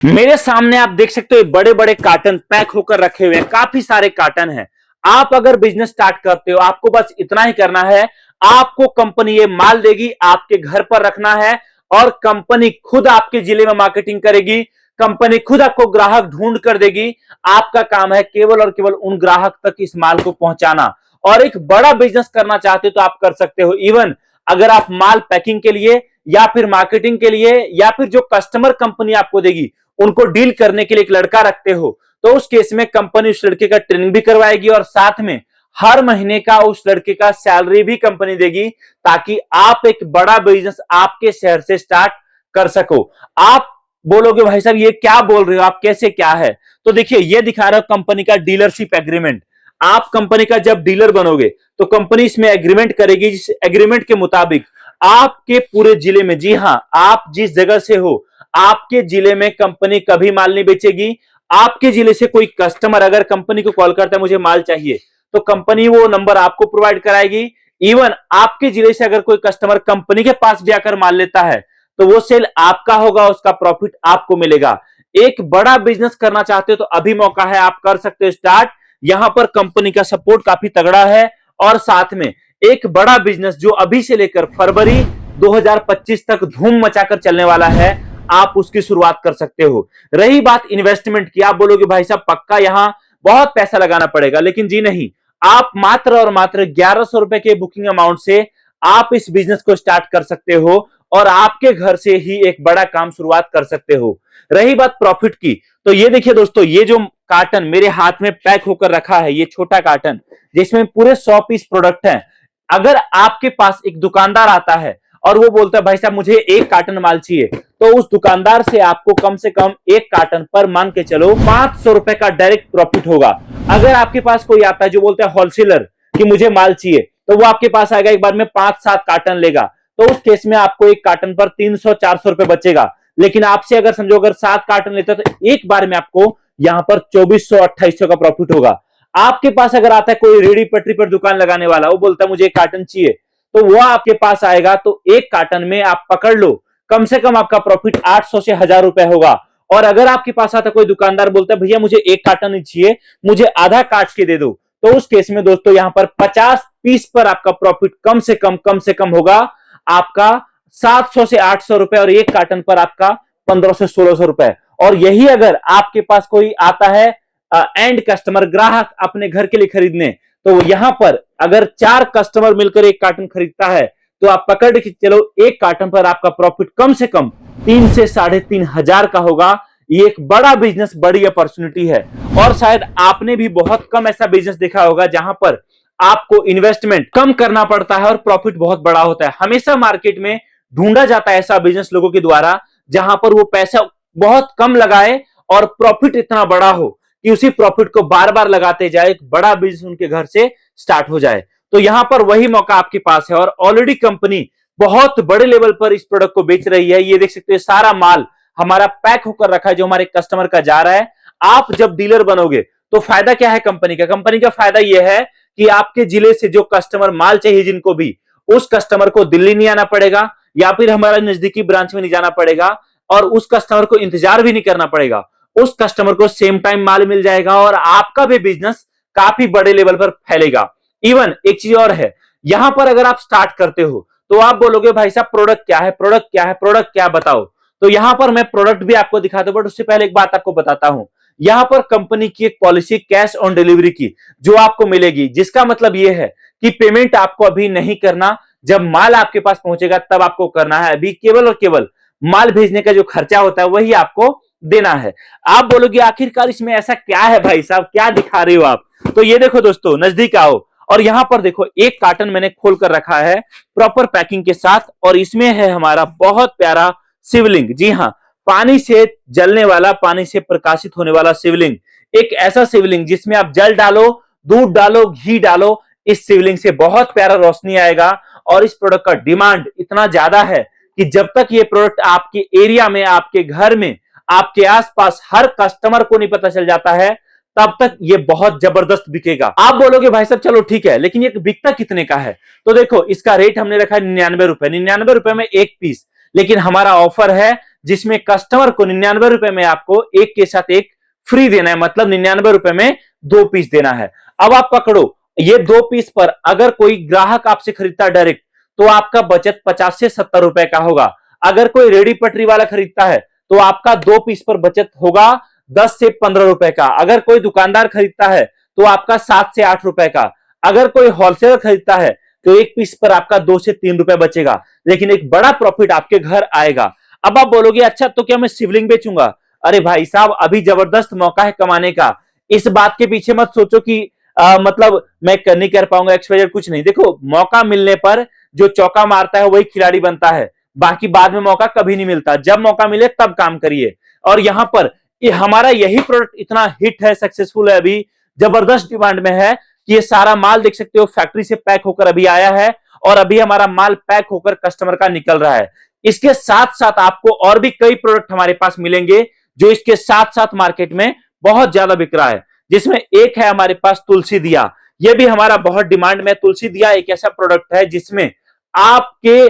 मेरे सामने आप देख सकते हो बड़े बड़े कार्टन पैक होकर रखे हुए हैं, काफी सारे कार्टन हैं। आप अगर बिजनेस स्टार्ट करते हो, आपको बस इतना ही करना है। आपको कंपनी ये माल देगी, आपके घर पर रखना है और कंपनी खुद आपके जिले में मार्केटिंग करेगी। कंपनी खुद आपको ग्राहक ढूंढ कर देगी। आपका काम है केवल और केवल उन ग्राहक तक इस माल को पहुंचाना। और एक बड़ा बिजनेस करना चाहते हो तो आप कर सकते हो। इवन अगर आप माल पैकिंग के लिए या फिर मार्केटिंग के लिए या फिर जो कस्टमर कंपनी आपको देगी उनको डील करने के लिए एक लड़का रखते हो, तो उस केस में कंपनी उस लड़के का ट्रेनिंग भी करवाएगी और साथ में हर महीने का उस लड़के का सैलरी भी कंपनी देगी, ताकि आप एक बड़ा बिजनेस आपके शहर से स्टार्ट कर सको। आप बोलोगे भाई साहब ये क्या बोल रहे हो आप, कैसे क्या है? तो देखिए ये दिखा रहा है कंपनी का डीलरशिप एग्रीमेंट। आप कंपनी का जब डीलर बनोगे तो कंपनी इसमें एग्रीमेंट करेगी, जिस एग्रीमेंट के मुताबिक आपके पूरे जिले में, जी हां, आप जिस जगह से हो आपके जिले में कंपनी कभी माल नहीं बेचेगी। आपके जिले से कोई कस्टमर अगर कंपनी को कॉल करता है मुझे माल चाहिए, तो कंपनी वो नंबर आपको प्रोवाइड कराएगी। इवन आपके जिले से अगर कोई कस्टमर कंपनी के पास भी आकर माल लेता है तो वो सेल आपका होगा, उसका प्रॉफिट आपको मिलेगा। एक बड़ा बिजनेस करना चाहते हो तो अभी मौका है, आप कर सकते हो स्टार्ट। यहां पर कंपनी का सपोर्ट काफी तगड़ा है और साथ में एक बड़ा बिजनेस जो अभी से लेकर फरवरी 2025 तक धूम मचाकर चलने वाला है, आप उसकी शुरुआत कर सकते हो। रही बात इन्वेस्टमेंट की, आप बोलोगे भाई साहब पक्का यहां बहुत पैसा लगाना पड़ेगा, लेकिन जी नहीं। आप मात्र और मात्र 1100 रुपए के बुकिंग अमाउंट से आप इस बिजनेस को स्टार्ट कर सकते हो और आपके घर से ही एक बड़ा काम शुरुआत कर सकते हो। रही बात प्रॉफिट की, तो ये देखिए दोस्तों, ये जो कार्टन मेरे हाथ में पैक होकर रखा है, ये छोटा कार्टन जिसमें पूरे 100 पीस प्रोडक्ट हैं। अगर आपके पास एक दुकानदार आता है और वो बोलता है भाई साहब मुझे एक कार्टन माल चाहिए, तो उस दुकानदार से आपको कम से कम एक कार्टन पर मान के चलो 500 रुपए का डायरेक्ट प्रॉफिट होगा। अगर आपके पास कोई आता है जो बोलता है होलसेलर कि मुझे माल चाहिए, तो वो आपके पास आएगा, एक बार में 5-7 कार्टन लेगा, तो उस केस में आपको एक कार्टन पर 300-400 रुपए बचेगा। लेकिन आपसे अगर समझो अगर 7 कार्टन लेते हो तो एक बार में आपको यहां पर 2400-2800 का प्रॉफिट होगा। आपके पास अगर आता है कोई रेडी पटरी पर दुकान लगाने वाला, वो बोलता है मुझे एक कार्टन चाहिए, तो वो आपके पास आएगा, तो एक कार्टन में आप पकड़ लो कम से कम आपका प्रॉफिट 800 से 1000 रुपए होगा। और अगर आपके पास आता कोई दुकानदार बोलता है भैया मुझे एक कार्टन ही चाहिए, मुझे आधा काट के दे दो, तो उस केस में दोस्तों यहां पर 50 पीस पर आपका प्रॉफिट कम से कम होगा आपका 700 से 800 रुपए और एक कार्टन पर आपका 1500 से 1600 रुपए। और यही अगर आपके पास कोई आता है एंड कस्टमर, ग्राहक अपने घर के लिए खरीदने, तो यहां पर अगर 4 कस्टमर मिलकर एक कार्टन खरीदता है, तो आप पकड़ के चलो एक कार्टन पर आपका प्रॉफिट कम से कम 3 से 3500 का होगा। ये एक बड़ा बिजनेस, बड़ी अपॉर्चुनिटी है। और शायद आपने भी बहुत कम ऐसा बिजनेस देखा होगा जहां पर आपको इन्वेस्टमेंट कम करना पड़ता है और प्रॉफिट बहुत बड़ा होता है। हमेशा मार्केट में ढूंढा जाता है ऐसा बिजनेस लोगों के द्वारा जहां पर वो पैसा बहुत कम लगाए और प्रॉफिट इतना बड़ा हो कि उसी प्रॉफिट को बार बार लगाते जाए, एक बड़ा बिजनेस उनके घर से स्टार्ट हो जाए। तो यहां पर वही मौका आपके पास है और ऑलरेडी कंपनी बहुत बड़े लेवल पर इस प्रोडक्ट को बेच रही है। ये देख सकते हैं सारा माल हमारा पैक होकर रखा है जो हमारे कस्टमर का जा रहा है। आप जब डीलर बनोगे तो फायदा क्या है कंपनी का? कंपनी का फायदा यह है कि आपके जिले से जो कस्टमर माल चाहिए जिनको भी, उस कस्टमर को दिल्ली नहीं आना पड़ेगा या फिर हमारा नजदीकी ब्रांच में नहीं जाना पड़ेगा और उस कस्टमर को इंतजार भी नहीं करना पड़ेगा। उस कस्टमर को सेम टाइम माल मिल जाएगा और आपका भी बिजनेस काफी बड़े लेवल पर फैलेगा। इवन एक चीज और है, यहां पर अगर आप स्टार्ट करते हो तो आप बोलोगे भाई साहब प्रोडक्ट क्या है, प्रोडक्ट क्या है, प्रोडक्ट क्या बताओ। तो यहां पर मैं प्रोडक्ट भी आपको दिखाता हूं, बट उससे पहले एक बात आपको बताता हूं। यहां पर कंपनी की एक पॉलिसी कैश ऑन डिलीवरी की जो आपको मिलेगी, जिसका मतलब यह है कि पेमेंट आपको अभी नहीं करना, जब माल आपके पास पहुंचेगा तब आपको करना है। अभी केवल और केवल माल भेजने का जो खर्चा होता है वही आपको देना है। आप बोलोगे आखिरकार इसमें ऐसा क्या है भाई साहब, क्या दिखा रहे हो आप? तो ये देखो दोस्तों, नजदीक आओ और यहां पर देखो एक कार्टन मैंने खोल कर रखा है प्रॉपर पैकिंग के साथ, और इसमें है हमारा बहुत प्यारा शिवलिंग। जी हां, पानी से जलने वाला, पानी से प्रकाशित होने वाला शिवलिंग। एक ऐसा शिवलिंग जिसमें आप जल डालो, दूध डालो, घी डालो, इस शिवलिंग से बहुत प्यारा रोशनी आएगा। और इस प्रोडक्ट का डिमांड इतना ज्यादा है कि जब तक ये प्रोडक्ट आपके एरिया में, आपके घर में, आपके आसपास हर कस्टमर को नहीं पता चल जाता है, तब तक ये बहुत जबरदस्त बिकेगा। आप बोलोगे भाई साहब चलो ठीक है, लेकिन ये बिकता कितने का है? तो देखो इसका रेट हमने रखा है 99 रुपए, 99 रुपए में एक पीस। लेकिन हमारा ऑफर है जिसमें कस्टमर को 99 रुपए में आपको एक के साथ एक फ्री देना है, मतलब 99 रुपए में 2 पीस देना है। अब आप पकड़ो, ये 2 पीस पर अगर कोई ग्राहक आपसे खरीदता डायरेक्ट तो आपका बचत 50 से 70 रुपए का होगा। अगर कोई रेडी पटरी वाला खरीदता है तो आपका 2 पीस पर बचत होगा 10 से 15 रुपए का। अगर कोई दुकानदार खरीदता है तो आपका 7 से 8 रुपए का। अगर कोई होलसेलर खरीदता है तो एक पीस पर आपका 2 से 3 रुपए बचेगा, लेकिन एक बड़ा प्रॉफिट आपके घर आएगा। अब आप बोलोगे अच्छा तो क्या मैं शिवलिंग बेचूंगा? अरे भाई साहब, अभी जबरदस्त मौका है कमाने का। इस बात के पीछे मत सोचो कि मतलब मैं नहीं कर पाऊंगा, एक्सपेक्टेड कुछ नहीं। देखो, मौका मिलने पर जो चौका मारता है वही खिलाड़ी बनता है, बाकी बाद में मौका कभी नहीं मिलता। जब मौका मिले तब काम करिए। और यहां पर हमारा यही प्रोडक्ट इतना हिट है, सक्सेसफुल है, अभी जबरदस्त डिमांड में है कि ये सारा माल देख सकते हो फैक्ट्री से पैक होकर अभी आया है और अभी हमारा माल पैक होकर कस्टमर का निकल रहा है। इसके साथ साथ आपको और भी कई प्रोडक्ट हमारे पास मिलेंगे जो इसके साथ साथ मार्केट में बहुत ज्यादा बिक रहा है, जिसमें एक है हमारे पास तुलसी दिया। यह भी हमारा बहुत डिमांड में। तुलसी दिया एक ऐसा प्रोडक्ट है जिसमें आपके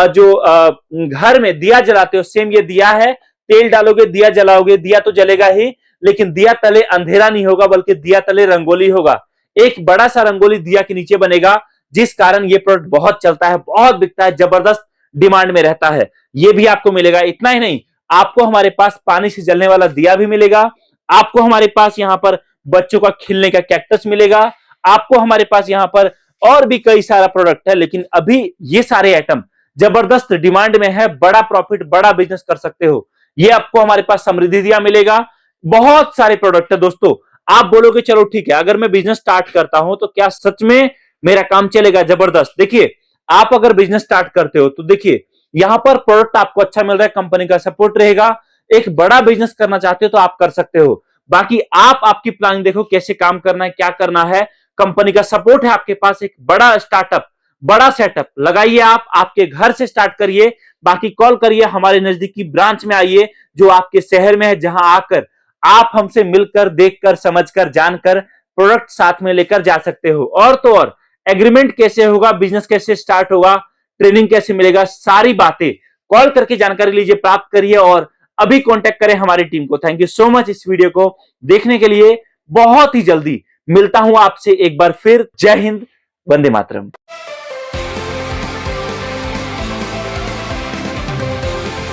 जो घर में दिया जलाते हो, सेम ये दिया है, तेल डालोगे, दिया जलाओगे, दिया तो जलेगा ही, लेकिन दिया तले अंधेरा नहीं होगा, बल्कि दिया तले रंगोली होगा। एक बड़ा सा रंगोली दिया के नीचे बनेगा, जिस कारण ये प्रोडक्ट बहुत चलता है, बहुत बिकता है, जबरदस्त डिमांड में रहता है। ये भी आपको मिलेगा। इतना ही नहीं, आपको हमारे पास पानी से जलने वाला दिया भी मिलेगा। आपको हमारे पास यहां पर बच्चों का खिलने का कैक्टस मिलेगा। आपको हमारे पास यहां पर और भी कई सारा प्रोडक्ट है, लेकिन अभी ये सारे आइटम जबरदस्त डिमांड में है। बड़ा प्रॉफिट, बड़ा बिजनेस कर सकते हो। ये आपको हमारे पास समृद्धि दिया मिलेगा। बहुत सारे प्रोडक्ट है दोस्तों। आप बोलोगे चलो ठीक है, अगर मैं बिजनेस स्टार्ट करता हूं तो क्या सच में मेरा काम चलेगा? जबरदस्त। देखिए, आप अगर बिजनेस स्टार्ट करते हो तो देखिए यहां पर प्रोडक्ट आपको अच्छा मिल रहा है, कंपनी का सपोर्ट रहेगा। एक बड़ा बिजनेस करना चाहते हो तो आप कर सकते हो। बाकी आप आपकी प्लानिंग देखो, कैसे काम करना है, क्या करना है। कंपनी का सपोर्ट है आपके पास। एक बड़ा स्टार्टअप, बड़ा सेटअप लगाइए। आप आपके घर से स्टार्ट करिए। बाकी कॉल करिए, हमारे नजदीकी ब्रांच में आइए जो आपके शहर में है, जहां आकर आप हमसे मिलकर, देखकर, समझकर, जानकर प्रोडक्ट साथ में लेकर जा सकते हो। और तो और एग्रीमेंट कैसे होगा, बिजनेस कैसे स्टार्ट होगा, ट्रेनिंग कैसे मिलेगा, सारी बातें कॉल करके जानकारी लीजिए, प्राप्त करिए और अभी कांटेक्ट करें हमारी टीम को। थैंक यू सो मच इस वीडियो को देखने के लिए। बहुत ही जल्दी मिलता हूं आपसे एक बार फिर। जय हिंद, वंदे मातरम।